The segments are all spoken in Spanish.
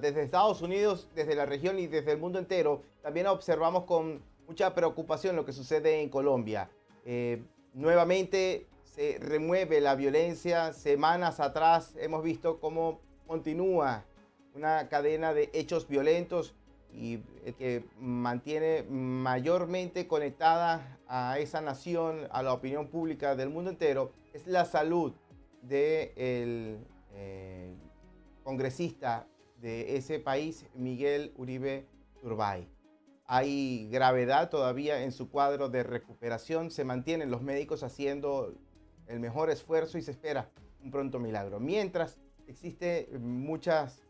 Desde Estados Unidos, desde la región y desde el mundo entero, también observamos con mucha preocupación lo que sucede en Colombia. Eh, Nuevamente se remueve la violencia. Semanas atrás hemos visto cómo continúa una cadena de hechos violentos y el que mantiene mayormente conectada a esa nación, a la opinión pública del mundo entero, es la salud del congresista de ese país, Miguel Uribe Turbay. Hay gravedad todavía en su cuadro de recuperación. Se mantienen los médicos haciendo el mejor esfuerzo y se espera un pronto milagro. Mientras existe muchas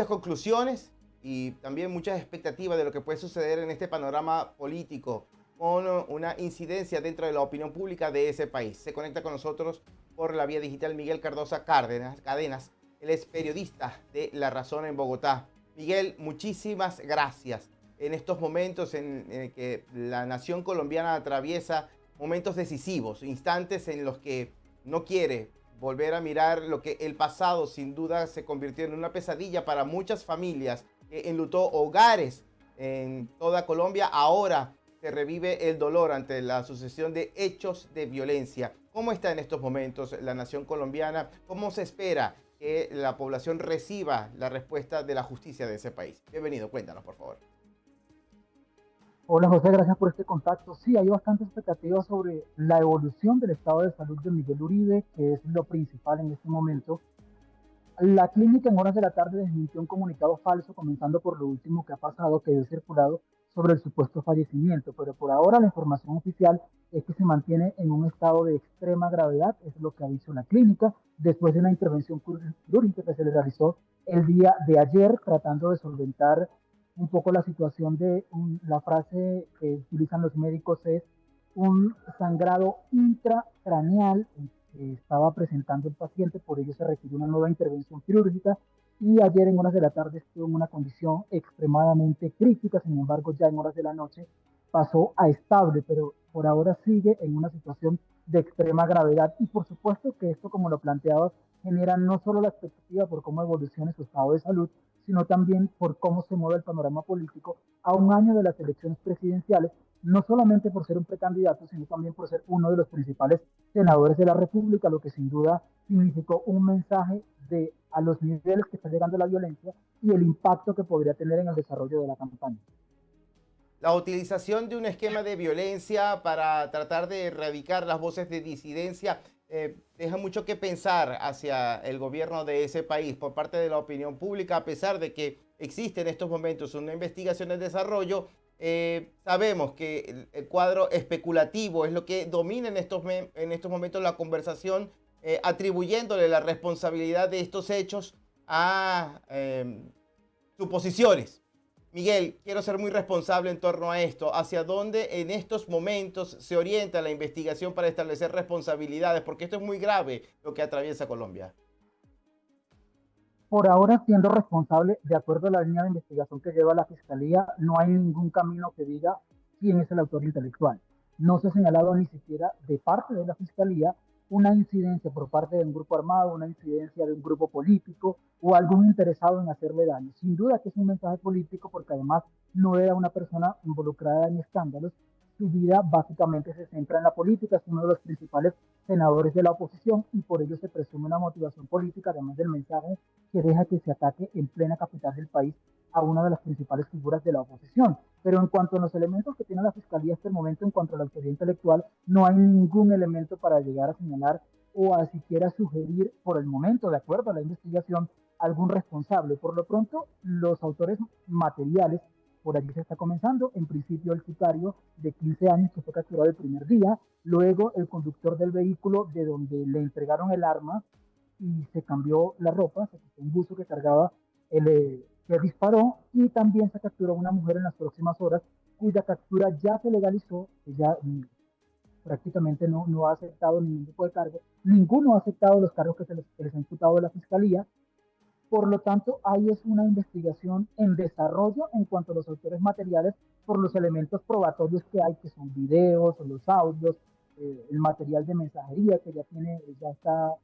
conclusiones y también muchas expectativas de lo que puede suceder en este panorama político con una incidencia dentro de la opinión pública de ese país. Se conecta con nosotros por la vía digital Miguel Cardosa Cadenas. Él es periodista de La Razón en Bogotá. Miguel, muchísimas gracias. En estos momentos en que la nación colombiana atraviesa momentos decisivos, instantes en los que no quiere volver a mirar lo que el pasado sin duda se convirtió en una pesadilla para muchas familias que enlutó hogares en toda Colombia. Ahora se revive el dolor ante la sucesión de hechos de violencia. ¿Cómo está en estos momentos la nación colombiana? ¿Cómo se espera que la población reciba la respuesta de la justicia de ese país? Bienvenido, cuéntanos por favor. Hola José, gracias por este contacto. Sí, hay bastante expectativa sobre la evolución del estado de salud de Miguel Uribe, que es lo principal en este momento. La clínica en horas de la tarde desmintió un comunicado falso, comenzando por lo último que ha pasado, que es circulado sobre el supuesto fallecimiento, pero por ahora la información oficial es que se mantiene en un estado de extrema gravedad, es lo que ha dicho la clínica, después de una intervención quirúrgica que se le realizó el día de ayer, tratando de solventar un poco la situación de la frase que utilizan los médicos es un sangrado intracraneal que estaba presentando el paciente, por ello se requirió una nueva intervención quirúrgica y ayer en horas de la tarde estuvo en una condición extremadamente crítica, sin embargo ya en horas de la noche pasó a estable, pero por ahora sigue en una situación de extrema gravedad y por supuesto que esto, como lo planteaba, genera no solo la expectativa por cómo evolucione su estado de salud, sino también por cómo se mueve el panorama político a un año de las elecciones presidenciales, no solamente por ser un precandidato, sino también por ser uno de los principales senadores de la República, lo que sin duda significó un mensaje de a los niveles que está llegando la violencia y el impacto que podría tener en el desarrollo de la campaña. La utilización de un esquema de violencia para tratar de erradicar las voces de disidencia deja mucho que pensar hacia el gobierno de ese país por parte de la opinión pública, a pesar de que existe en estos momentos una investigación en desarrollo. Sabemos que el cuadro especulativo es lo que domina en estos momentos la conversación, atribuyéndole la responsabilidad de estos hechos a suposiciones. Miguel, quiero ser muy responsable en torno a esto. ¿Hacia dónde en estos momentos se orienta la investigación para establecer responsabilidades? Porque esto es muy grave lo que atraviesa Colombia. Por ahora, siendo responsable, de acuerdo a la línea de investigación que lleva la Fiscalía, no hay ningún camino que diga quién es el autor intelectual. No se ha señalado ni siquiera de parte de la Fiscalía una incidencia por parte de un grupo armado, una incidencia de un grupo político o algún interesado en hacerle daño. Sin duda que es un mensaje político porque además no era una persona involucrada en escándalos. Su vida básicamente se centra en la política, es uno de los principales senadores de la oposición y por ello se presume una motivación política, además del mensaje que deja que se ataque en plena capital del país a una de las principales figuras de la oposición. Pero en cuanto a los elementos que tiene la Fiscalía hasta el momento, en cuanto a la autoría intelectual, no hay ningún elemento para llegar a señalar o a siquiera sugerir por el momento, de acuerdo a la investigación, algún responsable. Por lo pronto, los autores materiales, por allí se está comenzando, en principio el sicario de 15 años que fue capturado el primer día, luego el conductor del vehículo de donde le entregaron el arma y se cambió la ropa, se quitó un buzo que cargaba que disparó y también se capturó a una mujer en las próximas horas cuya captura ya se legalizó, que ya prácticamente no ha aceptado ningún tipo de cargo, ninguno ha aceptado los cargos que les ha imputado de la fiscalía, por lo tanto ahí es una investigación en desarrollo en cuanto a los autores materiales por los elementos probatorios que hay, que son videos o los audios, el material de mensajería que ya está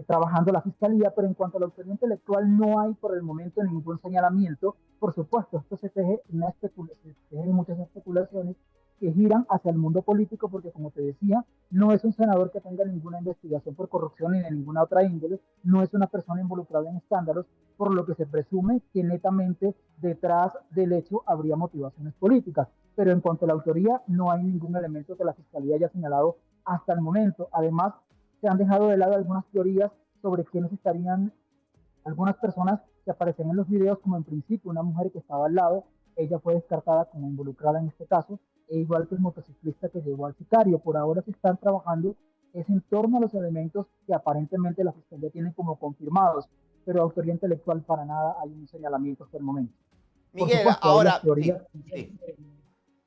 trabajando la fiscalía, pero en cuanto a la autoría intelectual no hay por el momento ningún señalamiento. Por supuesto, esto se teje, se tejen muchas especulaciones que giran hacia el mundo político, porque como te decía, no es un senador que tenga ninguna investigación por corrupción ni de ninguna otra índole, no es una persona involucrada en escándalos, por lo que se presume que netamente detrás del hecho habría motivaciones políticas. Pero en cuanto a la autoría, no hay ningún elemento que la Fiscalía haya señalado hasta el momento. Además, se han dejado de lado algunas teorías sobre quiénes estarían, algunas personas que aparecen en los videos, como en principio una mujer que estaba al lado, ella fue descartada como involucrada en este caso, e igual que el motociclista que llevó al sicario. Por ahora se están trabajando es en torno a los elementos que aparentemente la Fiscalía tiene como confirmados, pero autoría intelectual para nada hay un señalamiento hasta el momento. Por Miguel, supuesto, hay las ahora, teorías sí, sí.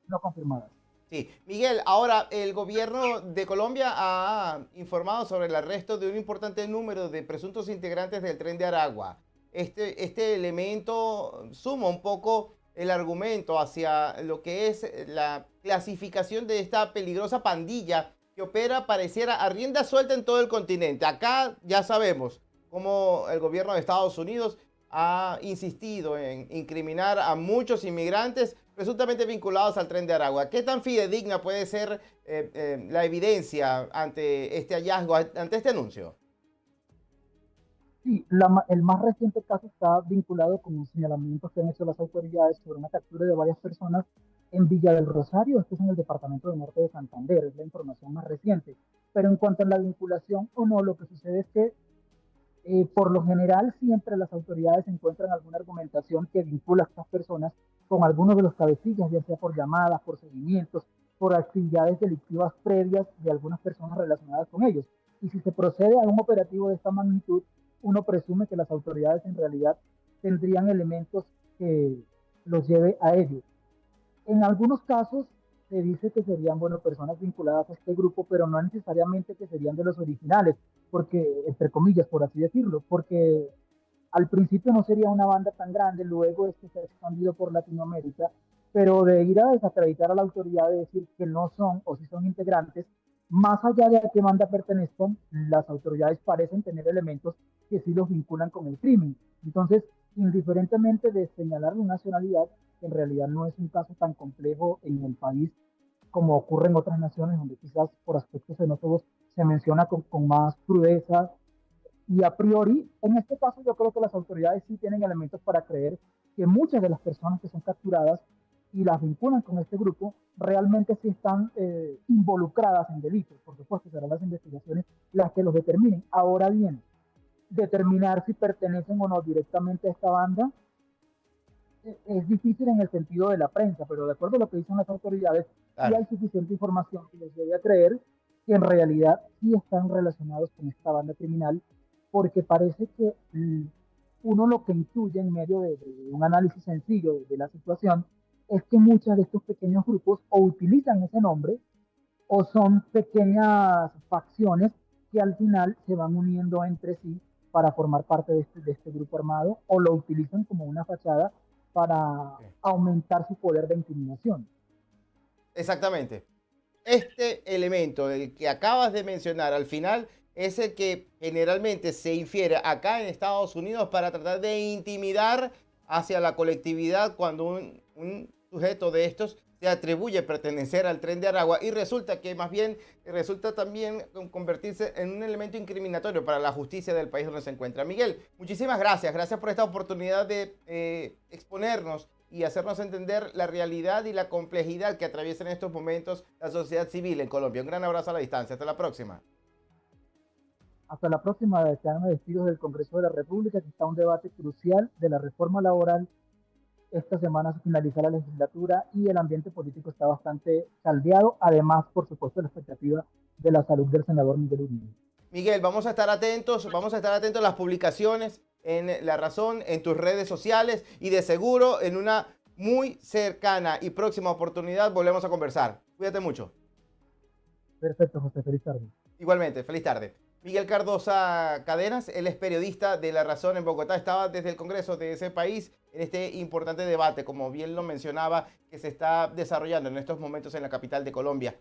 no confirmadas. Sí, Miguel, ahora el gobierno de Colombia ha informado sobre el arresto de un importante número de presuntos integrantes del Tren de Aragua. Este elemento suma un poco el argumento hacia lo que es la clasificación de esta peligrosa pandilla que opera, pareciera, a rienda suelta en todo el continente. Acá ya sabemos cómo el gobierno de Estados Unidos ha insistido en incriminar a muchos inmigrantes presuntamente vinculados al Tren de Aragua. ¿Qué tan fidedigna puede ser la evidencia ante este hallazgo, ante este anuncio? Sí, el más reciente caso está vinculado con un señalamiento que han hecho las autoridades sobre una captura de varias personas en Villa del Rosario, esto es en el departamento del norte de Santander, es la información más reciente. Pero en cuanto a la vinculación o no, lo que sucede es que por lo general siempre las autoridades encuentran alguna argumentación que vincula a estas personas con algunos de los cabecillas, ya sea por llamadas, por seguimientos, por actividades delictivas previas de algunas personas relacionadas con ellos. Y si se procede a un operativo de esta magnitud, uno presume que las autoridades en realidad tendrían elementos que los lleve a ello. En algunos casos se dice que serían, bueno, personas vinculadas a este grupo, pero no necesariamente que serían de los originales, porque, entre comillas, por así decirlo, porque al principio no sería una banda tan grande, luego es que se ha expandido por Latinoamérica, pero de ir a desacreditar a la autoridad, de decir que no son o si son integrantes, más allá de a qué banda pertenezcan, las autoridades parecen tener elementos que sí los vinculan con el crimen. Entonces, indiferentemente de señalar la nacionalidad, en realidad no es un caso tan complejo en el país como ocurre en otras naciones, donde quizás por aspectos xenófobos se menciona con más crudeza, y a priori, en este caso yo creo que las autoridades sí tienen elementos para creer que muchas de las personas que son capturadas y las vinculan con este grupo realmente sí están involucradas en delitos. Por supuesto, serán las investigaciones las que los determinen. Ahora bien, determinar si pertenecen o no directamente a esta banda es difícil en el sentido de la prensa, pero de acuerdo a lo que dicen las autoridades, sí Claro. hay suficiente información que les lleve a creer que en realidad sí están relacionados con esta banda criminal, porque parece que uno lo que intuye en medio de un análisis sencillo de la situación es que muchos de estos pequeños grupos o utilizan ese nombre o son pequeñas facciones que al final se van uniendo entre sí para formar parte de este grupo armado o lo utilizan como una fachada para aumentar su poder de intimidación. Exactamente. Este elemento, el que acabas de mencionar al final, es el que generalmente se infiere acá en Estados Unidos para tratar de intimidar hacia la colectividad cuando un sujeto de estos se atribuye pertenecer al Tren de Aragua y resulta que más bien resulta también convertirse en un elemento incriminatorio para la justicia del país donde se encuentra. Miguel, muchísimas gracias. Gracias por esta oportunidad de exponernos y hacernos entender la realidad y la complejidad que atraviesa en estos momentos la sociedad civil en Colombia. Un gran abrazo a la distancia. Hasta la próxima. Hasta la próxima, me despido del Congreso de la República, que está un debate crucial de la reforma laboral. Esta semana se finaliza la legislatura y el ambiente político está bastante caldeado, además, por supuesto, la expectativa de la salud del senador Miguel Uribe. Miguel, vamos a estar atentos a las publicaciones en La Razón, en tus redes sociales y de seguro en una muy cercana y próxima oportunidad volvemos a conversar. Cuídate mucho. Perfecto, José, feliz tarde. Igualmente, feliz tarde. Miguel Cardosa Cadenas, él es periodista de La Razón en Bogotá, estaba desde el Congreso de ese país en este importante debate, como bien lo mencionaba, que se está desarrollando en estos momentos en la capital de Colombia.